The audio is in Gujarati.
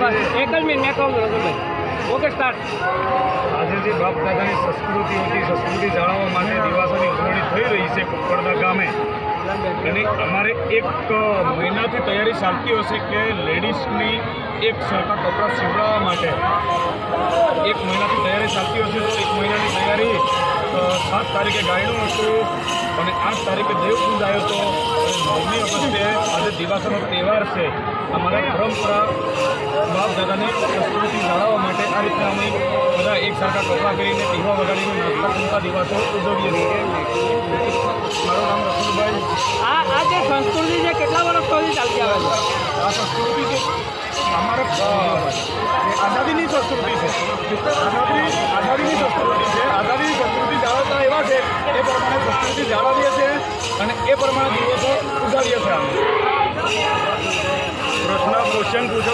એક જ મિનિટ મેં કહું રઘુભાઈ. Okay start. આજે જે બાપ દાદાની સંસ્કૃતિ હતી, સંસ્કૃતિ જાળવવા માટે દિવાસોની ઉજવણી થઈ રહી છે કુકડદા ગામે. અને અમારે એક મહિનાથી તૈયારી ચાલતી હશે કે લેડીઝની એક સરખા કપડાં સીવડાવવા માટે એક મહિનાથી તૈયારી ચાલતી હશે. તો એક મહિનાની તૈયારી 7 તારીખે ગાયનું હતું અને 8 તારીખે દેવપૂજ આવ્યો હતો અને 9મી ઓગસ્ટે આજે દિવાસાનો તહેવાર છે. અમારા પરંપરા બાપ દાદાની સંસ્કૃતિ જાળવવા માટે આ રીતના અમે બધા એક સરખા કપડાં કરીને દીવા વગાડીને નાસ્તા જમતા દિવસો ઉજવીએ છીએ. મારું નામ રસુલભાઈ. આ જે સંસ્કૃતિ છે કેટલા વર્ષોથી ચાલતી આવે છે? આ સંસ્કૃતિ જે અમારે આઝાદીની સંસ્કૃતિ છે, આઝાદીની સંસ્કૃતિ છે. આઝાદીની સંસ્કૃતિ જાળવતા એવા છે એ પ્રમાણે સંસ્કૃતિ જાળવીએ છીએ અને એ પ્રમાણે દિવસો ઉજવીએ છીએ. અમે પ્રશ્ન ક્વેશ્ચન પૂછો.